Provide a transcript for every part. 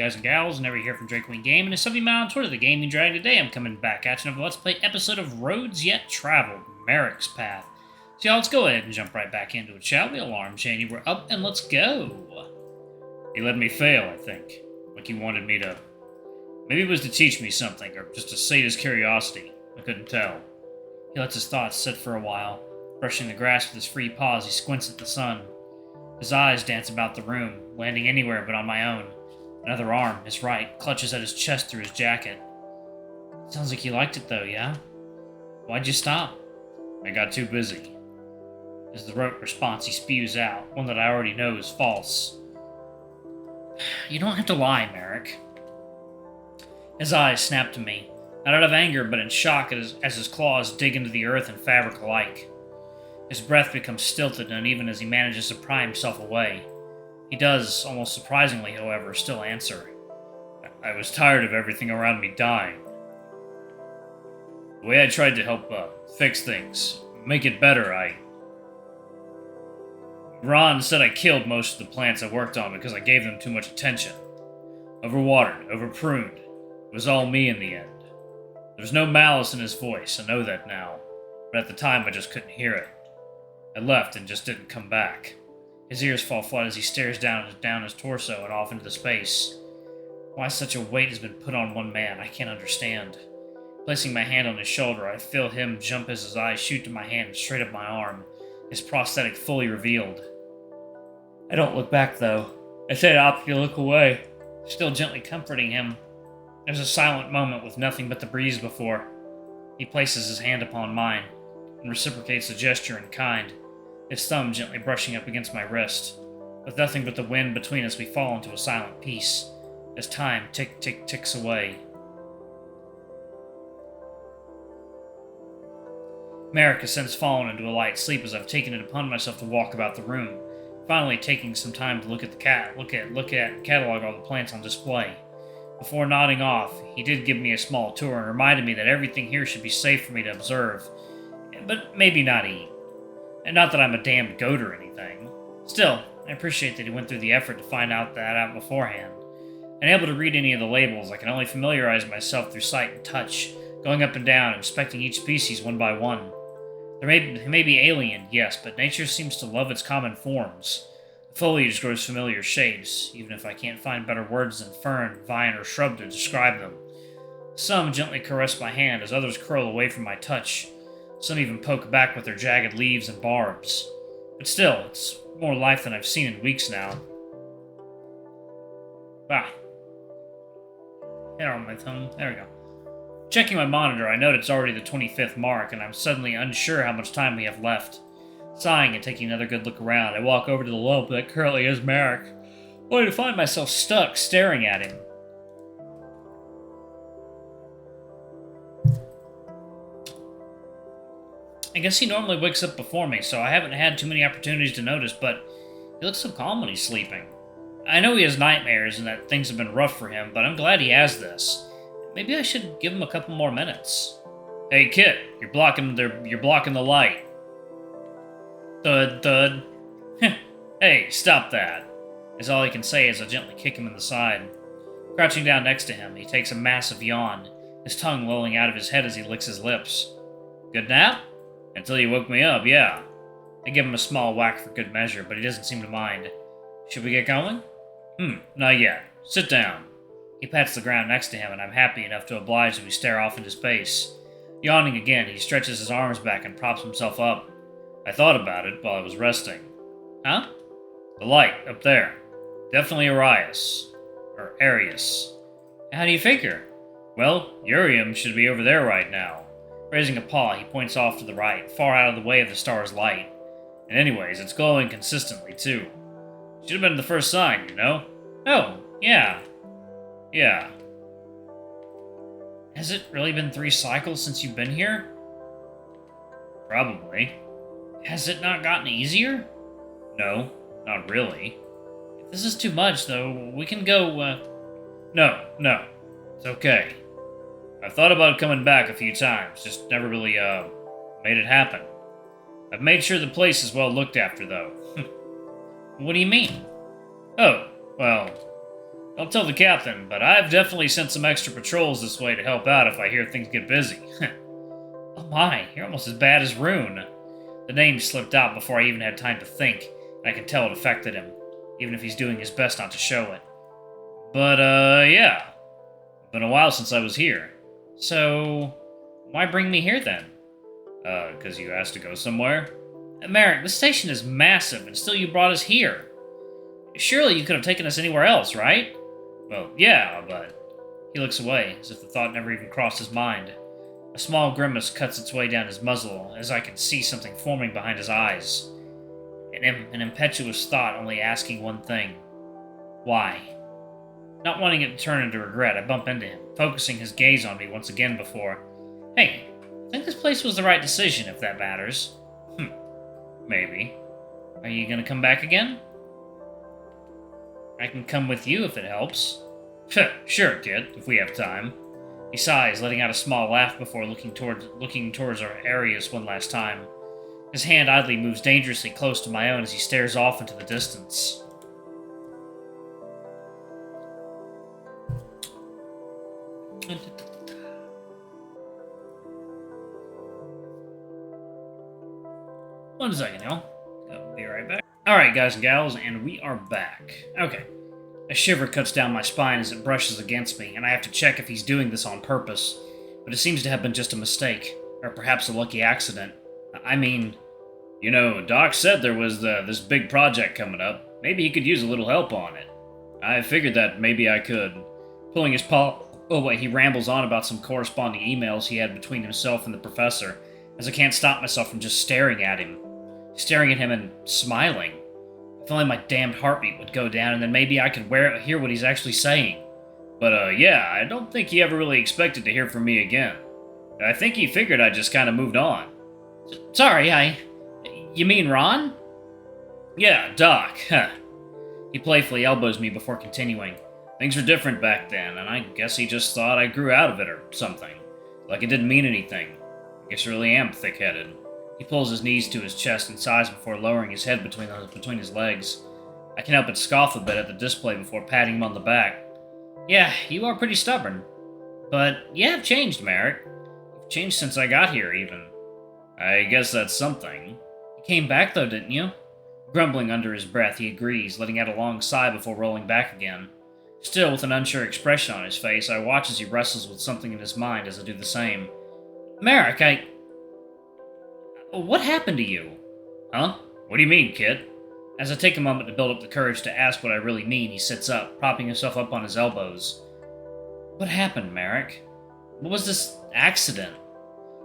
guys and gals, and never hear from Drake Queen Game, and it's something about on Twitter, the gaming dragon. Today I'm coming back at you with a Let's Play episode of Roads Yet Traveled, Marruk's Path. So y'all, let's go ahead and jump right back into it, shall we? Alarm chain, we're up, and let's go. He let me fail, I think. Like he wanted me to... Maybe it was to teach me something, or just to sate his curiosity. I couldn't tell. He lets his thoughts sit for a while, brushing the grass with his free paws. He squints at the sun. His eyes dance about the room, landing anywhere but on my own. Another arm, his right, clutches at his chest through his jacket. Sounds like you liked it though, yeah? Why'd you stop? I got too busy. Is the rote response he spews out, one that I already know is false. You don't have to lie, Marruk. His eyes snap to me, not out of anger but in shock as his claws dig into the earth and fabric alike. His breath becomes stilted and uneven as he manages to pry himself away. He does, almost surprisingly, however, still answer. I was tired of everything around me dying. The way I tried to help fix things, make it better, Ron said I killed most of the plants I worked on because I gave them too much attention. Overwatered, overpruned. It was all me in the end. There's no malice in his voice, I know that now, but at the time I just couldn't hear it. I left and just didn't come back. His ears fall flat as he stares down his torso and off into the space. Why such a weight has been put on one man, I can't understand. Placing my hand on his shoulder, I feel him jump as his eyes shoot to my hand and straight up my arm, his prosthetic fully revealed. I don't look back, though. I say to Op to look away, still gently comforting him. There's a silent moment with nothing but the breeze before. He places his hand upon mine and reciprocates the gesture in kind, his thumb gently brushing up against my wrist. With nothing but the wind between us, we fall into a silent peace, as time ticks away. Marruk has since fallen into a light sleep as I've taken it upon myself to walk about the room, finally taking some time to look at and catalog all the plants on display. Before nodding off, he did give me a small tour and reminded me that everything here should be safe for me to observe, but maybe not eat. And not that I'm a damned goat or anything. Still, I appreciate that he went through the effort to find that out beforehand. Unable to read any of the labels, I can only familiarize myself through sight and touch, going up and down, inspecting each species one by one. They may be alien, yes, but nature seems to love its common forms. The foliage grows familiar shapes, even if I can't find better words than fern, vine, or shrub to describe them. Some gently caress my hand as others curl away from my touch. Some even poke back with their jagged leaves and barbs. But still, it's more life than I've seen in weeks now. Hair on my tongue. There we go. Checking my monitor, I note it's already the 25th mark, and I'm suddenly unsure how much time we have left. Sighing and taking another good look around, I walk over to the lump that currently is Marruk, only to find myself stuck staring at him. I guess he normally wakes up before me, so I haven't had too many opportunities to notice, but he looks so calm when he's sleeping. I know he has nightmares and that things have been rough for him, but I'm glad he has this. Maybe I should give him a couple more minutes. Hey, Kit, you're blocking the light. Thud, thud. Hey, stop that, is all he can say as I gently kick him in the side. Crouching down next to him, he takes a massive yawn, his tongue lolling out of his head as he licks his lips. Good nap? Until you woke me up, yeah. I give him a small whack for good measure, but he doesn't seem to mind. Should we get going? Not yet. Sit down. He pats the ground next to him, and I'm happy enough to oblige as we stare off into space. Yawning again, he stretches his arms back and props himself up. I thought about it while I was resting. Huh? The light, up there. Definitely Rias. Or Arius. How do you figure? Well, Urium should be over there right now. Raising a paw, he points off to the right, far out of the way of the star's light. And anyways, it's glowing consistently, too. Should have been the first sign, you know? Oh, yeah. Yeah. Has it really been 3 cycles since you've been here? Probably. Has it not gotten easier? No, not really. If this is too much, though, we can go, No. It's okay. I've thought about coming back a few times, just never really, made it happen. I've made sure the place is well looked after, though. What do you mean? Oh, well, Don't tell the captain, but I've definitely sent some extra patrols this way to help out if I hear things get busy. Oh my, you're almost as bad as Rune. The name slipped out before I even had time to think, and I can tell it affected him, even if he's doing his best not to show it. But, yeah. Been a while since I was here. So, why bring me here then? 'Cause you asked to go somewhere? Marruk, this station is massive, and still you brought us here. Surely you could have taken us anywhere else, right? Well, yeah, but... He looks away, as if the thought never even crossed his mind. A small grimace cuts its way down his muzzle, as I can see something forming behind his eyes. An impetuous thought only asking one thing. Why? Not wanting it to turn into regret, I bump into him, focusing his gaze on me once again before... Hey, I think this place was the right decision, if that matters. Maybe. Are you gonna come back again? I can come with you if it helps. Sure, kid, if we have time. He sighs, letting out a small laugh before looking towards our areas one last time. His hand idly moves dangerously close to my own as he stares off into the distance. One second, y'all. I'll be right back. Alright, guys and gals, and we are back. Okay. A shiver cuts down my spine as it brushes against me, and I have to check if he's doing this on purpose. But it seems to have been just a mistake, or perhaps a lucky accident. I mean... You know, Doc said there was this big project coming up. Maybe he could use a little help on it. I figured that maybe I could. Pulling his paw away, he rambles on about some corresponding emails he had between himself and the professor, as I can't stop myself from just staring at him. Staring at him and smiling. If only my damned heartbeat would go down, and then maybe I could hear what he's actually saying. But, yeah, I don't think he ever really expected to hear from me again. I think he figured I just kind of moved on. Sorry, You mean Ron? Yeah, Doc. He playfully elbows me before continuing. Things were different back then, and I guess he just thought I grew out of it or something. Like it didn't mean anything. I guess I really am thick-headed. He pulls his knees to his chest and sighs before lowering his head between his legs. I can't help but scoff a bit at the display before patting him on the back. Yeah, you are pretty stubborn. But you have changed, Marruk. You've changed since I got here, even. I guess that's something. You came back, though, didn't you? Grumbling under his breath, he agrees, letting out a long sigh before rolling back again. Still with an unsure expression on his face, I watch as he wrestles with something in his mind as I do the same. Marruk, What happened to you? Huh? What do you mean, kid? As I take a moment to build up the courage to ask what I really mean, he sits up, propping himself up on his elbows. What happened, Marruk? What was this accident?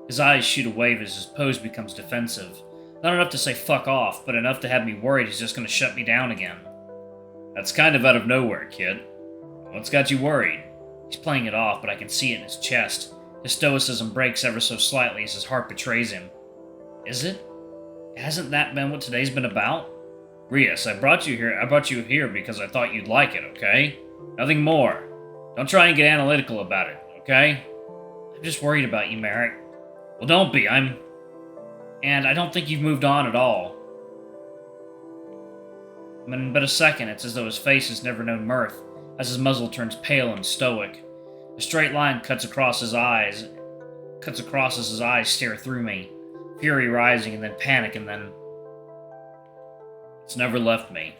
His eyes shoot a wave as his pose becomes defensive. Not enough to say fuck off, but enough to have me worried he's just going to shut me down again. That's kind of out of nowhere, kid. What's got you worried? He's playing it off, but I can see it in his chest. His stoicism breaks ever so slightly as his heart betrays him. Is it? Hasn't that been what today's been about? Rias, I brought you here because I thought you'd like it, okay? Nothing more. Don't try and get analytical about it, okay? I'm just worried about you, Marruk. Well, don't be. And I don't think you've moved on at all. In but a second, it's as though his face has never known mirth, as his muzzle turns pale and stoic. A straight line cuts across as his eyes stare through me. Fury rising, and then panic, and then... It's never left me.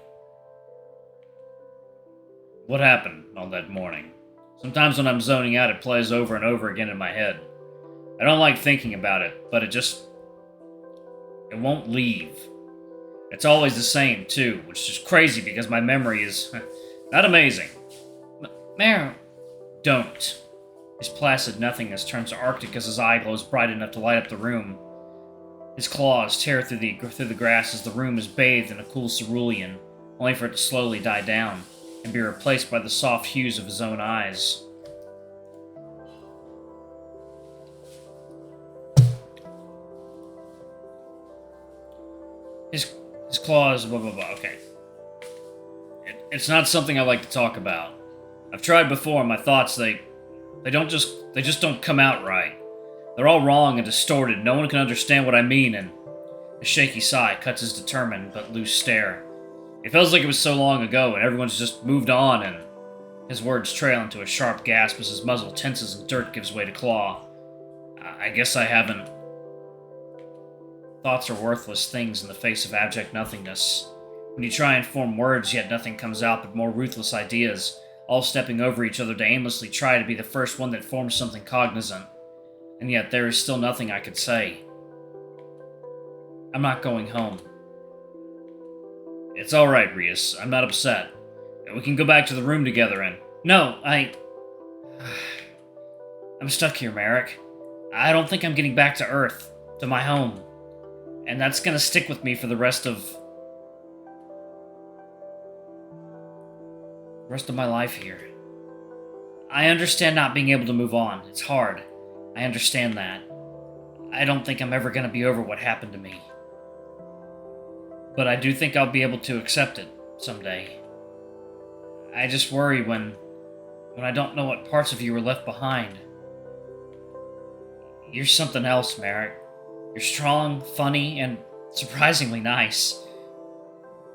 What happened all that morning? Sometimes when I'm zoning out, it plays over and over again in my head. I don't like thinking about it, but it won't leave. It's always the same, too, which is crazy because my memory is not amazing. Marruk, don't. His placid nothingness turns to arctic as his eye glows bright enough to light up the room. His claws tear through the grass as the room is bathed in a cool cerulean, only for it to slowly die down and be replaced by the soft hues of his own eyes. His claws, blah, blah, blah, okay. It's not something I like to talk about. I've tried before, and my thoughts, they just don't come out right. They're all wrong and distorted. No one can understand what I mean, and a shaky sigh cuts his determined but loose stare. It feels like it was so long ago, and everyone's just moved on, and His words trail into a sharp gasp as his muzzle tenses and dirt gives way to claw. I guess I haven't. Thoughts are worthless things in the face of abject nothingness. When you try and form words, yet nothing comes out but more ruthless ideas, all stepping over each other to aimlessly try to be the first one that forms something cognizant. And yet there is still nothing I could say. I'm not going home. It's alright, Rias. I'm not upset. We can go back to the room together and... No, I'm stuck here, Marruk. I don't think I'm getting back to Earth, to my home. And that's gonna stick with me for the rest of my life here. I understand not being able to move on. It's hard. I understand that. I don't think I'm ever gonna be over what happened to me. But I do think I'll be able to accept it someday. I just worry when I don't know what parts of you are left behind. You're something else, Marruk. You're strong, funny, and surprisingly nice.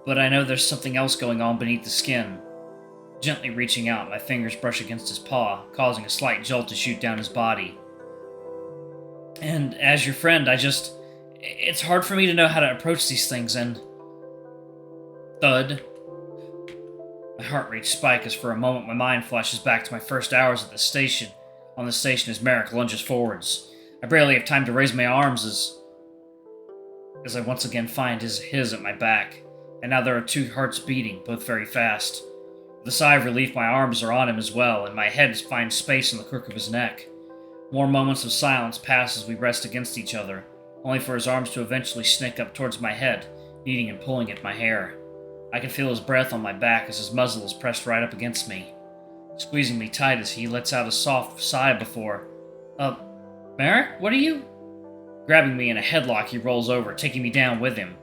But I know there's something else going on beneath the skin. Gently reaching out, my fingers brush against his paw, causing a slight jolt to shoot down his body. And as your friend, it's hard for me to know how to approach these things, and... Thud. My heart rate spikes as for a moment my mind flashes back to my first hours at the station. On the station as Marruk lunges forwards. I barely have time to raise my arms as I once again find his at my back. And now there are two hearts beating, both very fast. With a sigh of relief, my arms are on him as well, and my head finds space in the crook of his neck. More moments of silence pass as we rest against each other, only for his arms to eventually snake up towards my head, kneading and pulling at my hair. I can feel his breath on my back as his muzzle is pressed right up against me, squeezing me tight as he lets out a soft sigh before, Marruk, what are you? Grabbing me in a headlock, he rolls over, taking me down with him.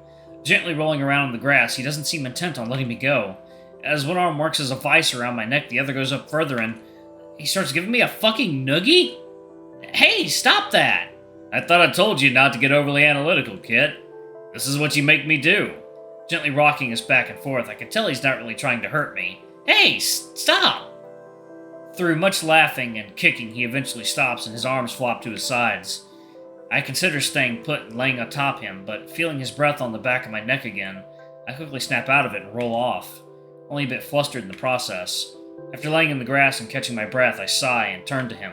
Gently rolling around in the grass, he doesn't seem intent on letting me go. As one arm works as a vice around my neck, the other goes up further and he starts giving me a fucking noogie? Hey, stop that! I thought I told you not to get overly analytical, kid. This is what you make me do. Gently rocking us back and forth, I can tell he's not really trying to hurt me. Hey, stop! Through much laughing and kicking, he eventually stops and his arms flop to his sides. I consider staying put and laying atop him, but feeling his breath on the back of my neck again, I quickly snap out of it and roll off, only a bit flustered in the process. After laying in the grass and catching my breath, I sigh and turn to him.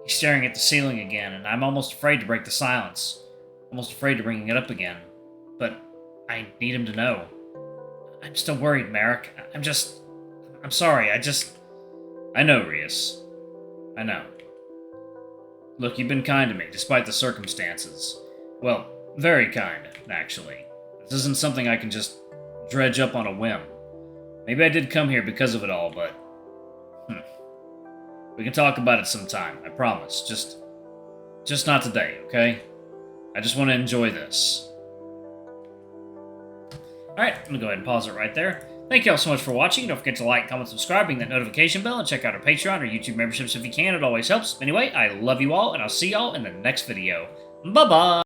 He's staring at the ceiling again, and I'm almost afraid to break the silence. Almost afraid to bringing it up again. But I need him to know. I'm still worried, Marruk. I'm sorry, I know, Rias. I know. Look, you've been kind to me, despite the circumstances. Well, very kind, actually. This isn't something I can just dredge up on a whim. Maybe I did come here because of it all, but... We can talk about it sometime, I promise. Just not today, okay? I just want to enjoy this. Alright, I'm going to go ahead and pause it right there. Thank you all so much for watching. Don't forget to like, comment, subscribe, ring that notification bell, and check out our Patreon or YouTube memberships if you can. It always helps. Anyway, I love you all, and I'll see y'all in the next video. Bye-bye!